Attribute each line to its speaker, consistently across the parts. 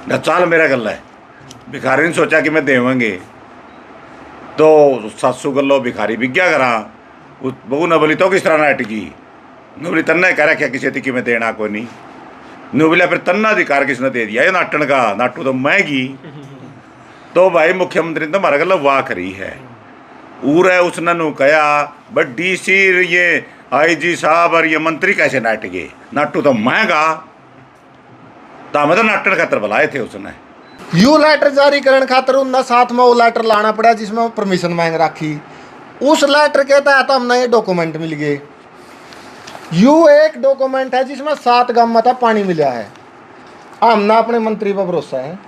Speaker 1: चाल मेरा गल है। भिखारी ने सोचा कि मैं देवेंगे तो 700 गलो भिखारी बिग्या करा बहू न बोली तो किस तरह नाटकी न बोली तन्ना कह रखा किसी थी कि मैं देना कोई नहीं न बोला फिर तन्ना अधिकार किसने दे दिया ये नाटन का नाटू तो मैगी तो भाई मुख्यमंत्री ने तो हमारा गल वाह करी है ऊर है उसने नु कहा बट डीसी ये आईजी साहब और ये मंत्री कैसे नाट गए नाटू तो महंगा तो हमें तो नाटन खातर बुलाए थे उसने
Speaker 2: यू लेटर जारी करने खातर उनका साथ में वो लेटर लाना पड़ा जिसमें वो परमिशन मांग रखी। उस लेटर के तहत हमने ये डॉक्यूमेंट मिल गए। यू एक डॉक्यूमेंट है जिसमें 7 गांव में पानी मिला है। हमने अपने मंत्री पर भरोसा है,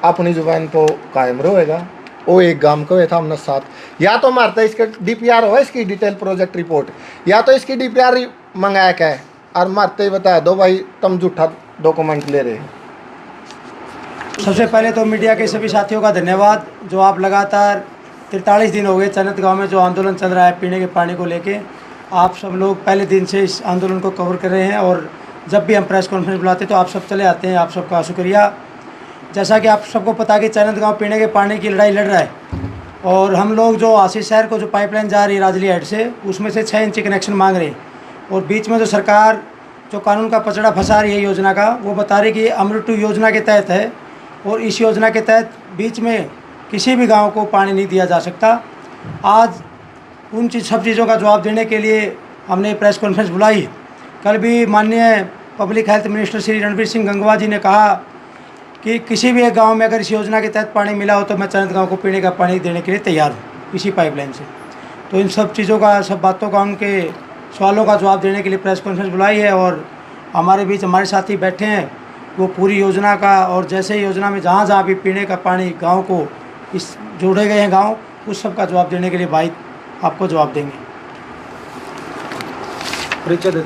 Speaker 2: अपनी जुबान तो कायम रहेगा। वो एक गांव को था हमने 7 या तो हमारे इसके DPR हो इसकी डिटेल प्रोजेक्ट रिपोर्ट या तो इसकी DPR मंगाया क्या है और मारते ही बता दो भाई तुम झूठा डॉक्यूमेंट ले रहे।
Speaker 3: सबसे पहले तो मीडिया के सभी साथियों का धन्यवाद जो आप लगातार 43 दिन हो गए चनत गांव में जो आंदोलन चल रहा है पीने के पानी को लेके, आप सब लोग पहले दिन से इस आंदोलन को कवर कर रहे हैं और जब भी हम प्रेस कॉन्फ्रेंस बुलाते हैं तो आप सब चले आते हैं। आप सबका शुक्रिया। जैसा कि आप सबको पता कि चनत गाँव पीने के पानी की लड़ाई लड़ रहा है और हम लोग जो आशीष शहर को जो पाइपलाइन जा रही है राजली हेड से उसमें से 6 इंच कनेक्शन मांग रहे हैं और बीच में जो सरकार जो कानून का पचड़ा फंसा रही है योजना का, वो बता रही कि अमृत 2 योजना के तहत है और इस योजना के तहत बीच में किसी भी गांव को पानी नहीं दिया जा सकता। आज उन सब चीज़ों का जवाब देने के लिए हमने प्रेस कॉन्फ्रेंस बुलाई। कल भी माननीय public health minister Shri Ranvir Singh Gangwa ji ने कहा कि किसी भी एक गांव में अगर इस योजना के तहत पानी मिला हो तो मैं चनत गांव को पीने का पानी देने के लिए तैयार हूँ इसी पाइपलाइन से। तो इन सब चीज़ों का, सब बातों का, उनके सवालों का जवाब देने के लिए प्रेस कॉन्फ्रेंस बुलाई है और हमारे बीच हमारे साथी बैठे हैं। वो पूरी योजना का और जैसे योजना में जहाँ जहाँ भी पीने का पानी गांव को इस जोड़े गए हैं गांव, उस सब का जवाब देने के लिए भाई आपको जवाब देंगे।
Speaker 1: परिचय दे।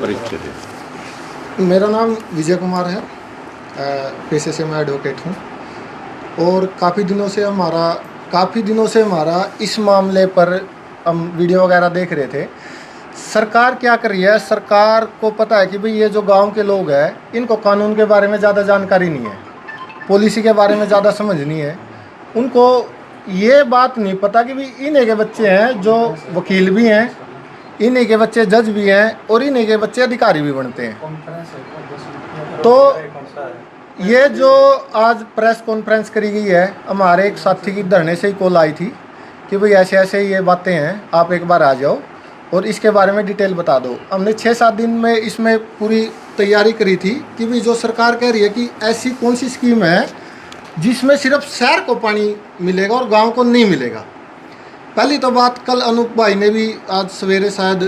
Speaker 2: मेरा नाम विजय कुमार है, पेशे से मैं एडवोकेट हूँ और काफ़ी दिनों से हमारा इस मामले पर हम वीडियो वगैरह देख रहे थे। सरकार क्या कर रही है, सरकार को पता है कि भाई ये जो गांव के लोग हैं इनको कानून के बारे में ज़्यादा जानकारी नहीं है, पॉलिसी के बारे में ज़्यादा समझ नहीं है। उनको ये बात नहीं पता कि भाई इन्हीं के बच्चे हैं जो वकील भी हैं, इन्हीं के बच्चे जज भी हैं और इन्हीं के बच्चे अधिकारी भी बनते हैं। तो ये जो आज प्रेस कॉन्फ्रेंस करी गई है, हमारे एक साथी की धरने से ही कॉल आई थी कि भाई ऐसे ऐसे ये बातें हैं, आप एक बार आ जाओ और इसके बारे में डिटेल बता दो। हमने 6-7 दिन में इसमें पूरी तैयारी करी थी कि भाई जो सरकार कह रही है कि ऐसी कौन सी स्कीम है जिसमें सिर्फ शहर को पानी मिलेगा और गांव को नहीं मिलेगा। पहली तो बात, कल अनूप भाई ने भी आज सवेरे शायद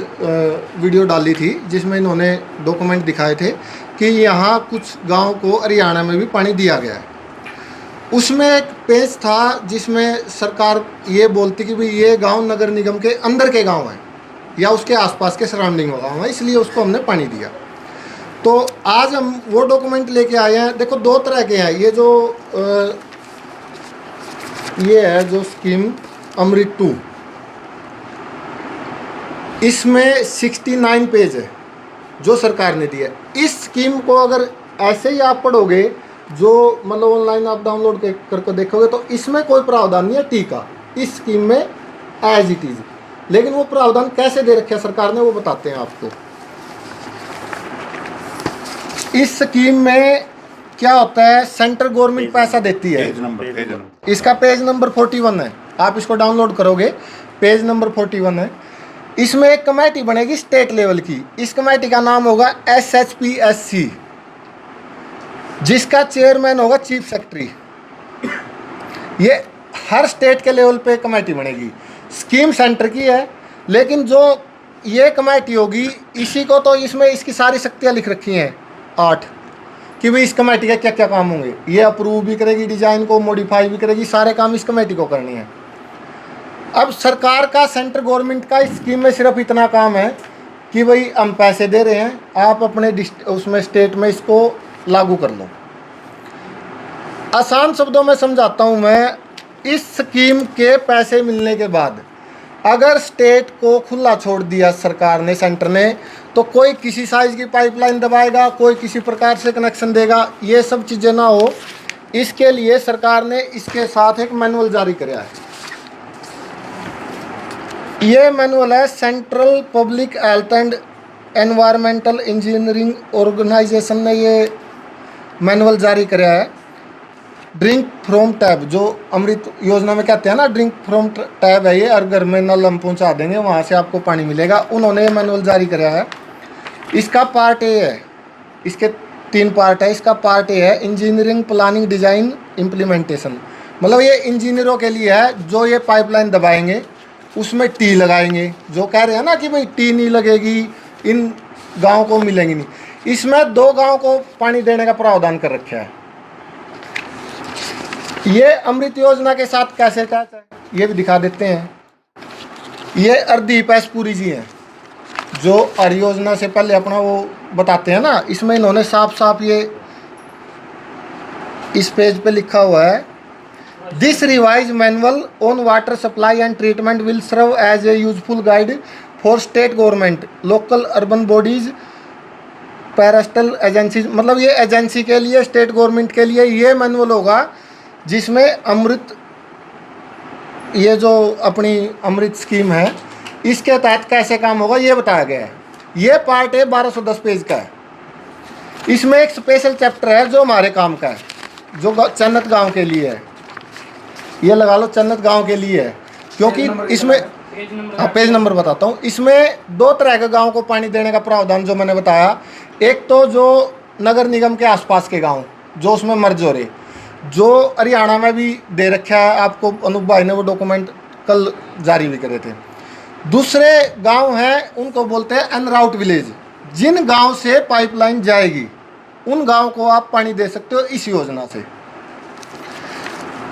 Speaker 2: वीडियो डाली थी जिसमें इन्होंने डॉक्यूमेंट दिखाए थे कि यहाँ कुछ गांव को हरियाणा में भी पानी दिया गया है। उसमें एक पेज था जिसमें सरकार ये बोलती कि भाई ये गांव नगर निगम के अंदर के गांव हैं या उसके आसपास के सराउंडिंग में गाँव है, इसलिए उसको हमने पानी दिया। तो आज हम वो डॉक्यूमेंट लेके आए हैं। देखो 2 तरह के हैं। ये है जो स्कीम अमृत 2, इसमें 69 पेज है जो सरकार ने दिया। इस स्कीम को अगर ऐसे ही आप पढ़ोगे, जो मतलब ऑनलाइन आप डाउनलोड करके देखोगे, तो इसमें कोई प्रावधान नहीं है टी का इस स्कीम में एज इट इज़। लेकिन वो प्रावधान कैसे दे रखे सरकार ने वो बताते हैं आपको। इस स्कीम में क्या होता है, सेंट्रल गवर्नमेंट पैसा देती है। इसका पेज नंबर 41 है, आप इसको डाउनलोड करोगे, पेज नंबर 41 है। इसमें एक कमेटी बनेगी स्टेट लेवल की। इस कमेटी का नाम होगा SHPSC, जिसका चेयरमैन होगा चीफ सेक्रेटरी। ये हर स्टेट के लेवल पे कमेटी बनेगी। स्कीम सेंटर की है, लेकिन जो ये कमेटी होगी इसी को तो इसमें इसकी सारी शक्तियाँ लिख रखी हैं 8 कि भाई इस कमेटी के क्या क्या काम होंगे। ये अप्रूव भी करेगी, डिज़ाइन को मॉडिफाई भी करेगी, सारे काम इस कमेटी को करनी है। अब सरकार का, सेंट्रल गवर्नमेंट का इस स्कीम में सिर्फ इतना काम है कि भाई हम पैसे दे रहे हैं, आप अपने उसमें स्टेट में इसको लागू कर लो। आसान शब्दों में समझाता हूँ मैं। इस स्कीम के पैसे मिलने के बाद अगर स्टेट को खुला छोड़ दिया सरकार ने, सेंटर ने, तो कोई किसी साइज़ की पाइपलाइन दबाएगा, कोई किसी प्रकार से कनेक्शन देगा। ये सब चीज़ें ना हो, इसके लिए सरकार ने इसके साथ एक मैनुअल जारी किया है। ये मैनुअल है central public health and environmental engineering organisation ने ये मैनुअल जारी किया है। ड्रिंक फ्रॉम टैब, जो अमृत योजना में कहते हैं ना, ड्रिंक फ्रॉम टैब है ये, हर घर में नल हम पहुँचा देंगे, वहाँ से आपको पानी मिलेगा। उन्होंने ये मैनुअल जारी किया है। इसका पार्ट ए है, इसके 3 पार्ट है। इसका पार्ट ए है इंजीनियरिंग प्लानिंग डिज़ाइन इम्प्लीमेंटेशन, मतलब ये इंजीनियरों के लिए है जो ये पाइपलाइन दबाएंगे, उसमें टी लगाएंगे। जो कह रहे हैं ना कि भाई टी नहीं लगेगी, इन गाँव को मिलेंगी नहीं, इसमें 2 गाँव को पानी देने का प्रावधान कर रखा है। ये अमृत योजना के साथ कैसे क्या है ये भी दिखा देते हैं। ये हरदीप एसपुरी जी हैं जो हर योजना से पहले अपना वो बताते हैं ना। इसमें इन्होंने साफ साफ ये इस पेज पे लिखा हुआ है, this revise manual on water supply and treatment will serve as a useful guide for state government, local urban bodies, parastatal agencies, मतलब ये एजेंसी के लिए, स्टेट गवर्नमेंट के लिए ये मैनुअल होगा जिसमें अमृत, ये जो अपनी अमृत स्कीम है इसके तहत कैसे काम होगा ये बताया गया है। ये पार्ट है 1210 पेज का है। इसमें एक स्पेशल चैप्टर है जो हमारे काम का है, जो चन्नत गांव के लिए है। ये लगा लो चन्नत गांव के लिए है, क्योंकि इसमें पेज नंबर बताता हूँ। इसमें 2 तरह के गाँव को पानी देने का प्रावधान जो मैंने बताया। एक तो जो नगर निगम के आसपास के गाँव जो उसमें मर्ज हो रहे, जो हरियाणा में भी दे रखा है आपको, अनूप भाई ने वो डॉक्यूमेंट कल जारी भी करे थे। दूसरे गांव हैं उनको बोलते हैं अनराउट विलेज, जिन गांव से पाइपलाइन जाएगी उन गांव को आप पानी दे सकते हो इस योजना से।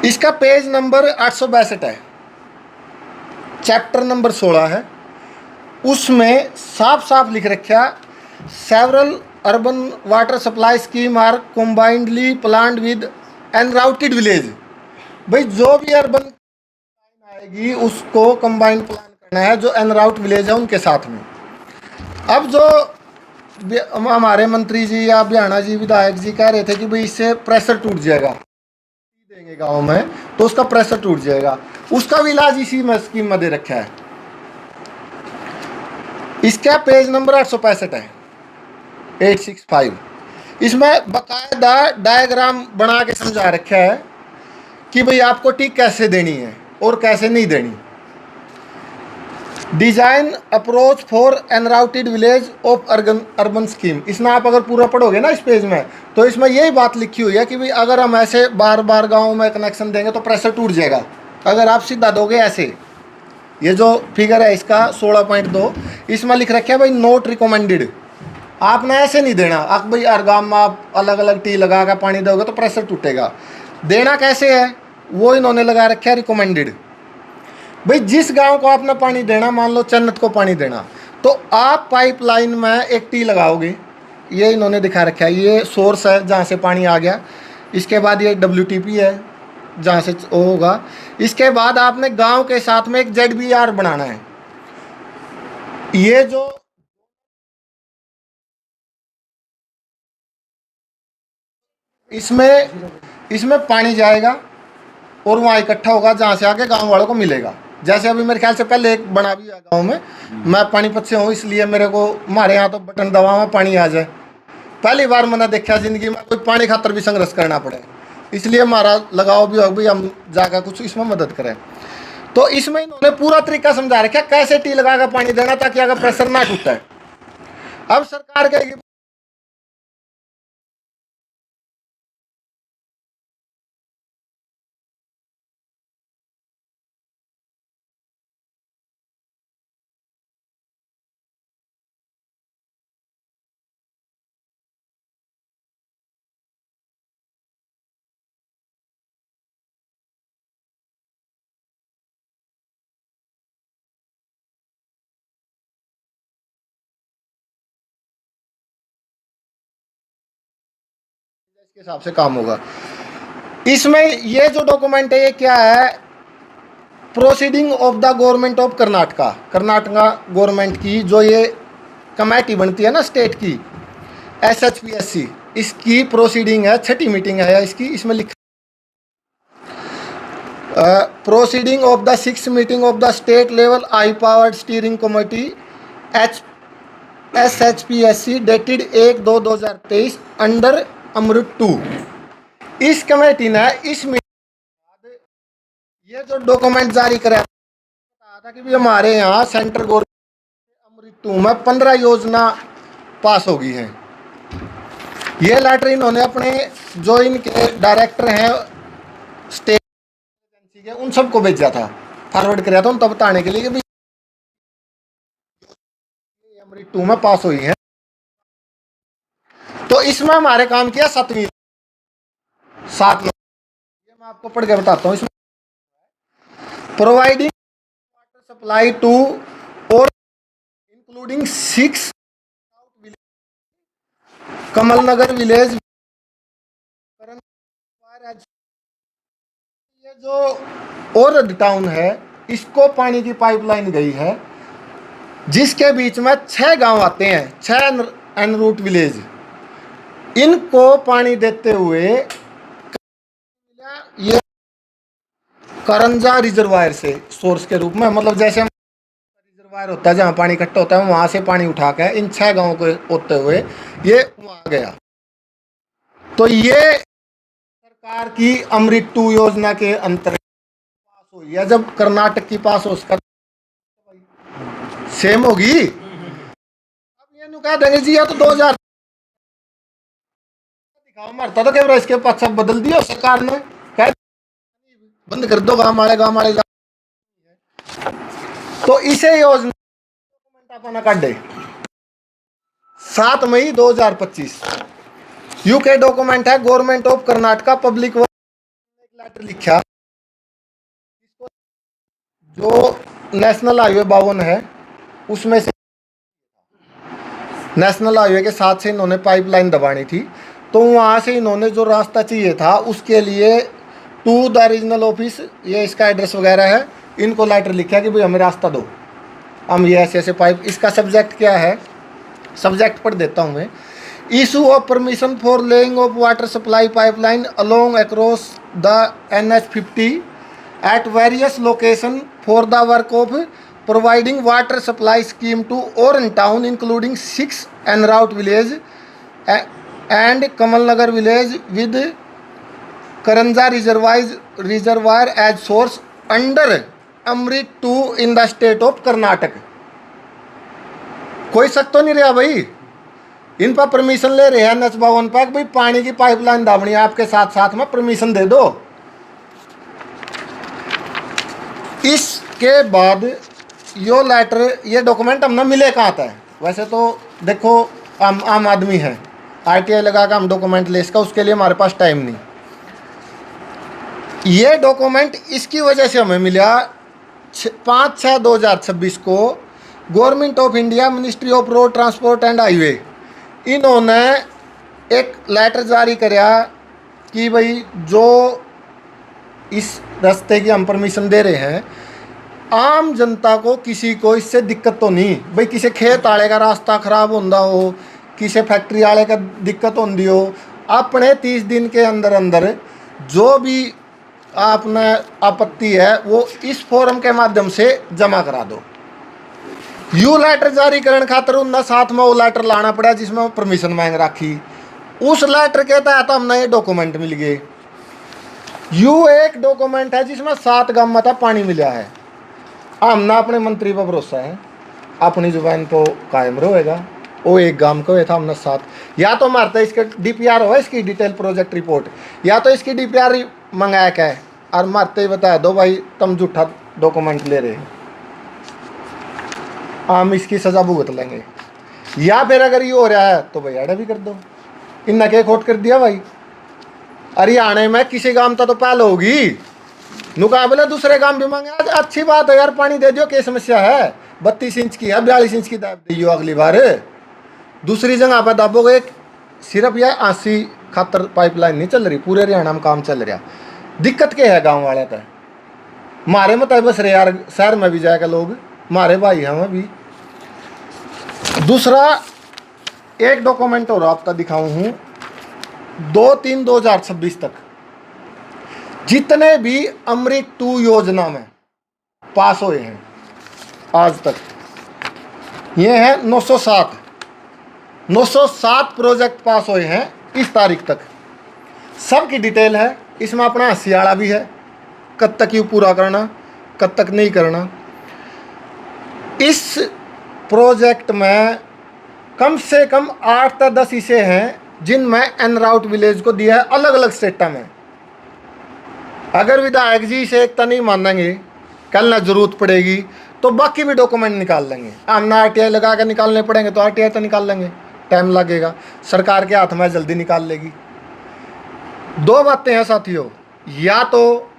Speaker 2: इसका पेज नंबर 862 है, चैप्टर नंबर 16 है। उसमें साफ साफ लिख रखा, several urban water supply scheme are combinedly planned with enrouted village. भाई जो भी अर्बन आएगी उसको कंबाइंड प्लान करना है, जो एनराउट विलेज है उनके साथ में। अब जो हमारे मंत्री जी या हरियाणा जी विधायक जी कह रहे थे कि भाई इससे प्रेशर टूट जाएगा, देंगे गाँव में तो उसका प्रेशर टूट जाएगा, उसका भी इलाज इसी में स्कीम में दे रखा है। इसका पेज नंबर 865 है, 865। इसमें बाकायदा डायग्राम बना के समझा रखा है कि भाई आपको टी कैसे देनी है और कैसे नहीं देनी। Design approach for enrouted village of urban scheme, इसमें आप अगर पूरा पढ़ोगे ना इस पेज में, तो इसमें यही बात लिखी हुई है कि भाई अगर हम ऐसे बार बार गाँव में कनेक्शन देंगे तो प्रेशर टूट जाएगा। अगर आप सीधा दोगे ऐसे, ये जो फिगर है इसका 16.2, इसमें लिख रखा है भाई नोट रिकमेंडेड, आपने ऐसे नहीं देना। आप भाई हर गाँव में आप अलग अलग टी लगा कर पानी दोगे तो प्रेशर टूटेगा। देना कैसे है वो इन्होंने लगा रखा है रिकमेंडेड। भाई जिस गांव को आपने पानी देना, मान लो चन्नत को पानी देना, तो आप पाइपलाइन में एक टी लगाओगे, ये इन्होंने दिखा रखा है। ये सोर्स है जहाँ से पानी आ गया, इसके बाद ये WTP है जहाँ से वो होगा। इसके बाद आपने गांव के साथ में एक ZBR बनाना है। ये जो इसमें पानी जाएगा और वहाँ इकट्ठा होगा जहाँ से आके गांव वालों को मिलेगा। जैसे अभी मेरे ख्याल से पहले एक बना भी है गाँव में, मैं पानीपत से हूँ इसलिए मेरे को, हमारे यहाँ तो बटन दबाओ में पानी आ जाए। पहली बार मैंने देखा जिंदगी में कोई पानी खातर भी संघर्ष करना पड़े, इसलिए हमारा लगाव भी हो भाई हम जाकर कुछ इसमें मदद करें। तो इसमें इन्होंने पूरा तरीका समझा रखा कैसे टी लगा कर पानी देना ताकि अगर प्रेशर ना टूटे। अब सरकार कहेगी इसके हिसाब से काम होगा। इसमें ये जो डॉक्यूमेंट है ये क्या है, proceeding of the government of Karnataka, Karnataka government की जो ये कमेटी बनती है ना स्टेट की, SHPSC, इसकी प्रोसीडिंग है, 6ठी मीटिंग है इसकी। इसमें लिखा Proceeding of the 6th meeting of the state level high-powered steering committee SHPSC dated 1/2/2023 under अमृत 2। इस कमेटी ने इस मीटिंग ये जो डॉक्यूमेंट जारी कराया था कि भी हमारे यहाँ सेंट्रल गवर्नमेंट अमृत 2 में 15 योजना पास हो गई हैं। ये लेटर इन्होंने अपने जो इनके डायरेक्टर हैं स्टेट एजेंसी के उन सबको भेजा था, फॉरवर्ड किया था उनको बताने के लिए कि अमृत 2 में पास हुई है। तो इसमें हमारे काम किया 7 नंबर, ये मैं आपको पढ़ के बताता हूँ। इसमें प्रोवाइडिंग वाटर सप्लाई टू और इंक्लूडिंग 6 कमल नगर विलेज। ये जो और टाउन है इसको पानी की पाइपलाइन गई है, जिसके बीच में 6 गांव आते हैं, 6 एन रूट विलेज। इनको पानी देते हुए ये करंजा रिजर्वायर से सोर्स के रूप में, मतलब जैसे रिजर्वायर होता है जहाँ पानी इकट्ठा होता है वहां से पानी उठा के इन 6 गांवों को होते हुए ये वहां गया। तो ये सरकार की अमृत 2 योजना के अंतर्गत पास हुई है। जब कर्नाटक की पास हो उसका सेम होगी। अब ये नु कह देंगे जी या तो 2000 दिखाओ मरता तो क्या इसके पास सब बदल दिया सरकार ने, कह बंद कर दो गाँव वाले तो इसे योजना अपना काटे 7 मई 2025 यूके डॉक्यूमेंट है government of Karnataka public work. एक लेटर लिखा जो नेशनल हाईवे 52 है उसमें से नेशनल हाईवे के साथ से इन्होंने पाइपलाइन दबानी थी, तो वहाँ से इन्होंने जो रास्ता चाहिए था उसके लिए टू द रीजनल ऑफिस, ये इसका एड्रेस वगैरह है, इनको लेटर लिखा कि भाई हमें रास्ता दो, हम ये ऐसे पाइप। इसका सब्जेक्ट क्या है, सब्जेक्ट पढ़ देता हूँ मैं। Issue of permission for laying of water supply pipeline along across the NH50 at various location for the work of providing water supply scheme to Oran town including 6 en route village and Kamal Nagar village with Karanja reservoir as source under Amrit 2 in the state of Karnataka। कोई शक तो नहीं रहा भाई, इन पर permission ले रहे हैं NH52 पर भाई पानी की पाइपलाइन दाबनी है, आपके साथ साथ में परमिशन दे दो। इसके बाद यो लेटर ये डॉक्यूमेंट हमने मिले कहाँ था। वैसे तो देखो आम आदमी है, RTI लगा कर हम डॉक्यूमेंट ले इसका, उसके लिए हमारे पास टाइम नहीं। ये डॉक्यूमेंट इसकी वजह से हमें मिला 5/6/2026 को government of India ministry of road transport and highway इन्होंने एक लेटर जारी कराया कि भाई जो इस रास्ते की हम परमिशन दे रहे हैं आम जनता को किसी को इससे दिक्कत तो नहीं, भाई किसी खेत आले का रास्ता खराब होंदा हो, किसी फैक्ट्री आले का दिक्कत होंदी हो, अपने 30 दिन के अंदर अंदर जो भी आपने आपत्ति है वो इस फोरम के माध्यम से जमा करा दो। यू लेटर जारी करने खातर उनका साथ में वो लेटर लाना पड़ा जिसमें वो परमिशन मांग रखी। उस लेटर के तहत हमने ये डॉक्यूमेंट मिल गए। यू एक डॉक्यूमेंट है जिसमें 7 गांव में था पानी मिला है। हमने अपने मंत्री पर भरोसा है, अपनी जुबान को कायम रहेगा। वो एक गांव को था हमने 7, या तो मारता इसके DPR हो इसकी डिटेल प्रोजेक्ट रिपोर्ट, या तो इसकी DPR मंगाया क्या है और मारते ही बता दो भाई तुम झूठा डॉक्यूमेंट ले रहे हो, हम इसकी सजा भुगत लेंगे। या फिर अगर ये हो रहा है तो भाई एडा भी कर दो। इन नके खोट कर दिया भाई। हरियाणा में किसी गांव तो पहले होगी, मुकाबले दूसरे काम भी मांगे। आज अच्छी बात है यार, पानी दे दियो, क्या समस्या है। 32 इंच की है, 42 इंच की दाब दियो अगली बार। दूसरी जगह पर दाबोगे सिर्फ यह 80 खातर पाइपलाइन नहीं चल रही, पूरे हरियाणा में काम चल रहा। दिक्कत क्या है गांव वाले का, मारे मत बस रे यार, शहर में भी जाएगा लोग, मारे भाई हमें भी। दूसरा एक डॉक्यूमेंट और आपका दिखाऊं हूँ 2/3/2026 तक। जितने भी अमृत 2 योजना में पास हुए हैं आज तक, ये है 907 प्रोजेक्ट पास हुए हैं इस तारीख तक। सबकी डिटेल है इसमें, अपना हसियाड़ा भी है, कब तक ये पूरा करना, कब तक नहीं करना। इस प्रोजेक्ट में कम से कम 8 से 10 हिस्से हैं जिनमें एन राउट विलेज को दिया है अलग अलग स्टेटा में। अगर विधायक जी से एकता नहीं मानेंगे, कल ना जरूरत पड़ेगी तो बाकी भी डॉक्यूमेंट निकाल लेंगे। हमने RTI लगा कर निकालने पड़ेंगे तो RTI तो निकाल लेंगे, टाइम लगेगा, सरकार के हाथ में जल्दी निकाल लेगी। 2 बातें हैं साथियों, या तो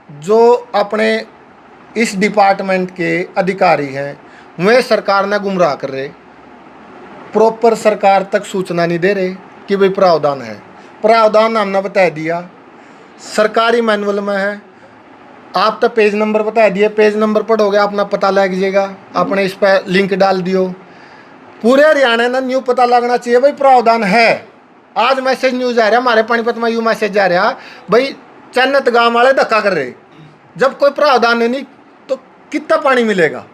Speaker 2: जो अपने इस डिपार्टमेंट के अधिकारी हैं वे सरकार ने गुमराह कर रहे, प्रॉपर सरकार तक सूचना नहीं दे रहे कि भाई प्रावधान है। प्रावधान हमने बता दिया, सरकारी मैनुअल में है, आप तो पेज नंबर बता दिए, पेज नंबर पढ़ोगे अपना पता लग जाएगा, आपने इस पर लिंक डाल दियो। पूरे हरियाणा में न्यू पता लगना चाहिए भाई प्रावधान है। आज मैसेज न्यूज आ रहा हमारे पानीपत में, यू मैसेज आ रहा भाई चन्नत गांव वाले धक्का कर रहे, जब कोई प्रावधान नहीं तो कितना पानी मिलेगा।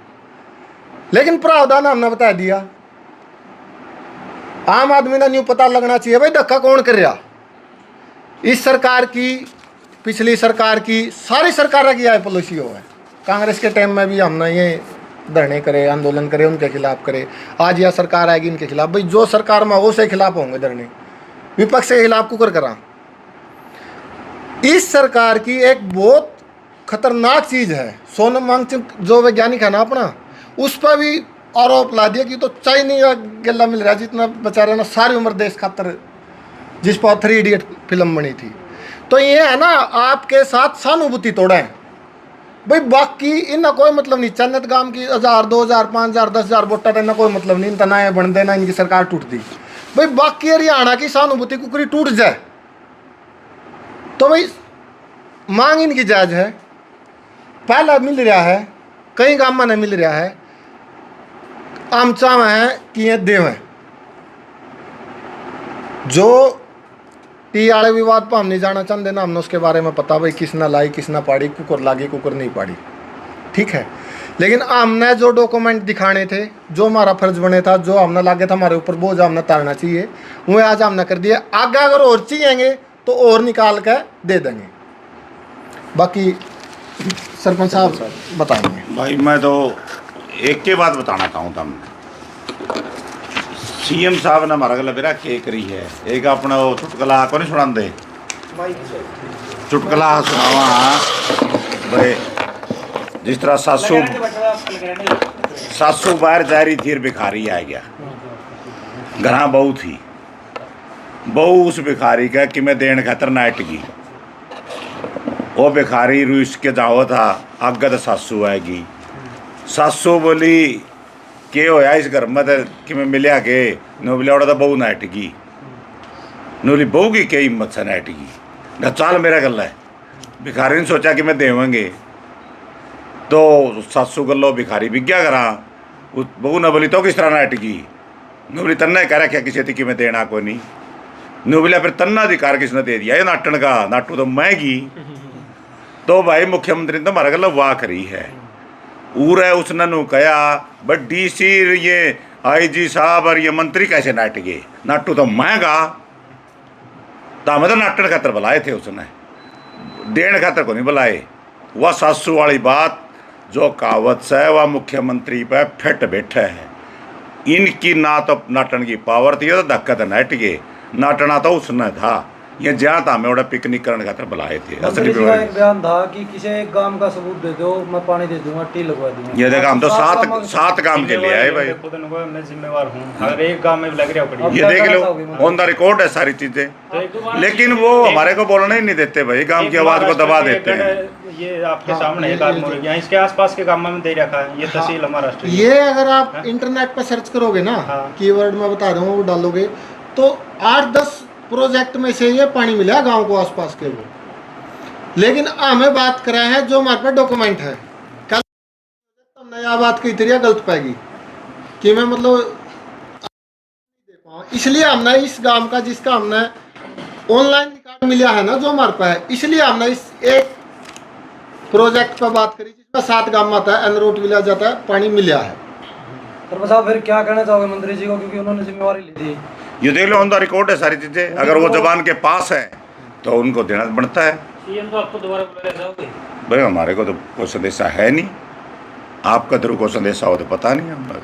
Speaker 2: लेकिन प्रावधान हमने बता दिया, आम आदमी ने न्यू पता लगना चाहिए भाई धक्का कौन कर रहा। इस सरकार की, पिछली सरकार की, सारी सरकार की है पॉलिसी हो है। कांग्रेस के टाइम में भी हमने ये धरने करे, आंदोलन करे, उनके खिलाफ करे। आज यह सरकार आएगी इनके खिलाफ, भाई जो सरकार में हो से खिलाफ होंगे धरने, विपक्ष के खिलाफ कुकर करा। इस सरकार की एक बहुत खतरनाक चीज है, सोनम वांगचुक जो वैज्ञानिक है ना अपना, उस पर भी आरोप ला दिया कि तो चाइनीज गला मिल रहा है जितना बेचारे ना सारी उम्र देश खातर, जिस पर 3 इडियट फिल्म बनी थी। तो ये है ना आपके साथ सहानुभूति तोड़ा है भाई, बाकी इनका कोई मतलब नहीं। चन्नत गांव की 1000 2000 5000 10,000 वोटा इनका कोई मतलब नहीं, इनका ना बन देना, इनकी सरकार टूट दी भाई। बाकी हरियाणा की सहानुभूति कुकरी टूट जाए तो भाई मांग इनकी जायज है। पहला मिल रहा है, कई गांव में नहीं मिल रहा है, आमचा में है कि ये देव है। जो टी आड़े विवाद पर हम नहीं जाना चाहते ना, हमने उसके बारे में पता भाई किसना लाई किसना पाड़ी, कुकर लागी कुकर नहीं पाड़ी, ठीक है। लेकिन हमने जो डॉक्यूमेंट दिखाने थे, जो हमारा फर्ज बने था, जो हमने लागे था हमारे ऊपर बोझ हमने तारना चाहिए, वो आज हमने कर दिया। आगे अगर और चाहिए तो और निकाल कर दे देंगे। बाकी सरपंच साहब बताएंगे।
Speaker 1: भाई मैं तो एक के बात बताना चाहूँ था, CM साहब ने हमारा गला बेरा के करी है। एक अपना वो चुटकला को नहीं सुनाते, चुटकला सुनावा भाई, जिस तरह सासू बाहर जा रही थी, भिखारी आ गया, घर बहू थी, बहू उस भिखारी का कि मैं देन खातर नाट गई। वो भिखारी रूस के जाओ था, आगे तो सासू आएगी। सासू बोली के होया इस घर में कि मैं मिलिया के नो बोलिया तो बहू नाट गई। नोली बहू की क्या हिम्मत से नाट गई ना, चाल मेरा गला है। भिखारी ने सोचा कि मैं देवेंगे तो सासू गलो भिखारी विज्ञा करा, बहू न बोली तो किस तरह नाट गई। नो बोली तन्ना कह रखा किसी थी कि मैं देना कोई नहीं। नो बोलिया फिर तन्ना अधिकार किसने दे दिया, ये नाटन का नाटू तो मैं की। तो भाई मुख्यमंत्री ने तो हमारा गला वाह करी है, उर है उसने नु कहा बट DC ये IG साहब और ये मंत्री कैसे नाट गए, नाटू तो महंगा तो हमें तो नाटन खातर बुलाए थे, उसने देन खातर को नहीं बुलाए। वह सासू वाली बात जो कहावत है वह मुख्यमंत्री पर फिट बैठा है। इनकी ना तो नाटन की पावर थी, तो धक्का तो नाट गए, नाटना तो उसने था। ये जहाँ था हमें पिकनिक करने खातर बुलाए थे। असली
Speaker 3: एक बयान था कि किसी एक काम का सबूत दे दो, मैं पानी दे दूंगा, टी लगवा दूंगा।
Speaker 1: ये देखा हम तो सात काम के लिए आए भाई,
Speaker 4: मैं जिम्मेवार हूँ, अगर एक काम में लग रहा पड़ी।
Speaker 1: ये देख लो ऑन द रिकॉर्ड है सारी चीजें, लेकिन वो हमारे को बोलने ही नहीं देते भाई, गांव की आवाज को दबा देते हैं।
Speaker 4: ये आपके सामने है काम हो गया, इसके आसपास के काम में दे रखा है, ये तहसील हमारा।
Speaker 2: ये अगर आप इंटरनेट पर सर्च करोगे ना, कीवर्ड में बता रहा हूँ वो डालोगे तो 8-10 प्रोजेक्ट में से ये पानी मिला गांव को आसपास के वो। लेकिन हमें बात करा है जो हमारे पास डॉक्यूमेंट है। कल हमने यह बात कही थी गलत पाएगी कि मैं मतलब दे पाऊँ, इसलिए हमने इस गांव का जिसका हमने ऑनलाइन मिला है ना जो हमारे पास है, इसलिए हमने इस एक प्रोजेक्ट पर बात करी जिसमें 7 गांव में आता है, एनरोट विलेज जाता है, पानी मिला है।
Speaker 3: तो साहब फिर क्या कहना चाहोगे मंत्री जी को, क्योंकि उन्होंने जिम्मेवारी ली थी?
Speaker 1: ये देख लो ऑन द रिकॉर्ड है सारी चीज़ें, अगर वो जबान के पास है तो उनको देना बनता है।
Speaker 4: सीएम तो आपको दोबारा बुलाया जाओगे?
Speaker 1: भाई हमारे को तो कोई संदेशा है नहीं, आपका तरह कोई संदेशा हो तो पता नहीं हम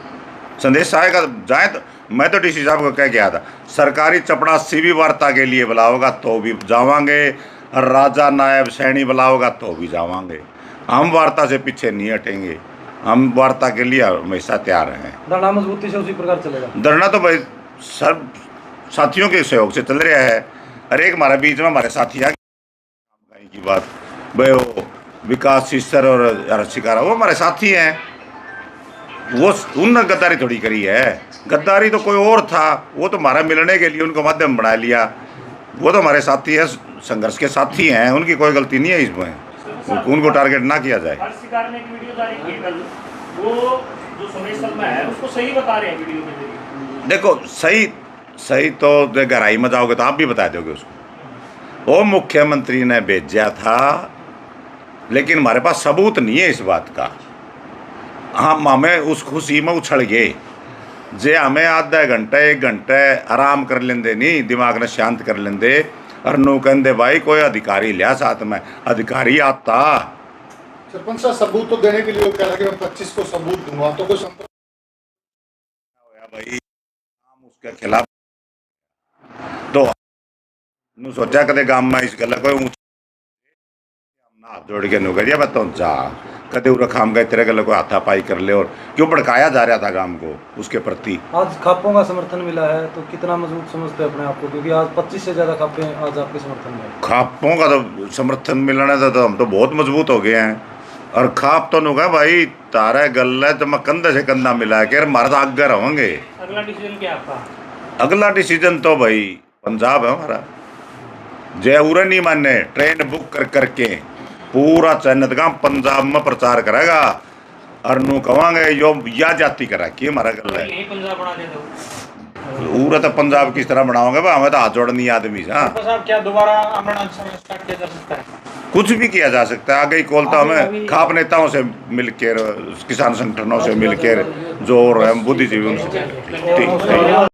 Speaker 1: संदेश आएगा जाए तो। मैं तो डीसी साहब को कह गया था, सरकारी चपड़ासी भी वार्ता के लिए बुलाओगा तो भी जावांगे, और राजा नायब सैनी बुलाओगा तो भी जावांगे। हम वार्ता से पीछे नहीं हटेंगे, हम वार्ता के लिए हमेशा तैयार हैं।
Speaker 3: धरना मजबूती से उसी प्रकार चलेगा?
Speaker 1: धरना तो भाई सब साथियों के सहयोग से चल रहा है। अरे एक हमारे बीच में हमारे साथी आ गए की बात, भाई वो विकास सिस्टर और शिकारा वो हमारे साथी हैं, वो उनने गद्दारी थोड़ी करी है, गद्दारी तो कोई और था, वो तो हमारा मिलने के लिए उनको माध्यम बना लिया। वो तो हमारे साथी है, संघर्ष के साथी हैं, उनकी कोई गलती नहीं है इसमें, उनको टारगेट ना किया जाए।
Speaker 5: शिकार ने एक वीडियो जारी की है कल, वो जो सुमेश शर्मा है उसको सही बता रहे हैं वीडियो के जरिए।
Speaker 1: देखो सही तो गहराई में जाओगे तो आप भी बता दोगे उसको। वो मुख्यमंत्री ने भेजा था, लेकिन हमारे पास सबूत नहीं है इस बात का। हम हमें उस खुशी में उछल गए, जे हमें आधा घंटा 1 घंटे आराम कर लेंदे, नहीं दिमाग ने शांत कर लेंदे, और नो कहते भाई कोई अधिकारी लिया साथ में, अधिकारी आता।
Speaker 2: सरपंच साहब सबूत तो देने के लिए कह रहा कि मैं 25 को सबूत दूंगा, तो कोई संपर्क
Speaker 1: भाई हम उसके खिलाफ तो नु सोचा कदे गांव में इस गल कोई हाथ जोड़ के नु करिया बता जा कदे उरा खाम गए तेरे गल को हाथापाई कर ले, और क्यों भड़काया जा रहा था गांव को उसके प्रति।
Speaker 3: आज खापों का समर्थन मिला है तो कितना मजबूत समझते हैं अपने आप को, क्योंकि आज 25 से ज़्यादा खापें आज आपके समर्थन में हैं।
Speaker 1: खापों का तो समर्थन मिलने था तो हम तो बहुत मजबूत हो गए हैं, और खाप तो नु कहा भाई तारा गल है तो मैं कंधे से कंधा मिला के हमारा तो आगे रहोगे।
Speaker 5: अगला डिसीजन क्या आपका?
Speaker 1: अगला डिसीजन तो भाई पंजाब है हमारा, जय उरे नहीं माने ट्रेन बुक कर करके पूरा चैनत का पंजाब में प्रचार करेगा, और नु कहेंगे यो या जाति करा कि हमारा गल है।
Speaker 5: यही पंजाब बना दे दो।
Speaker 1: उरे तो पंजाब किस तरह बनाओगे भाई, हमें तो हाथ जोड़नी आदमी से। हाँ
Speaker 5: साहब क्या दोबारा आमरण अनशन स्टार्ट किया जा सकता है?
Speaker 1: कुछ भी किया जा सकता है, आगे ही कॉल तो हमें खाप नेताओं से मिलकर, किसान संगठनों से मिलकर, जो और बुद्धिजीवी उनसे ठीक।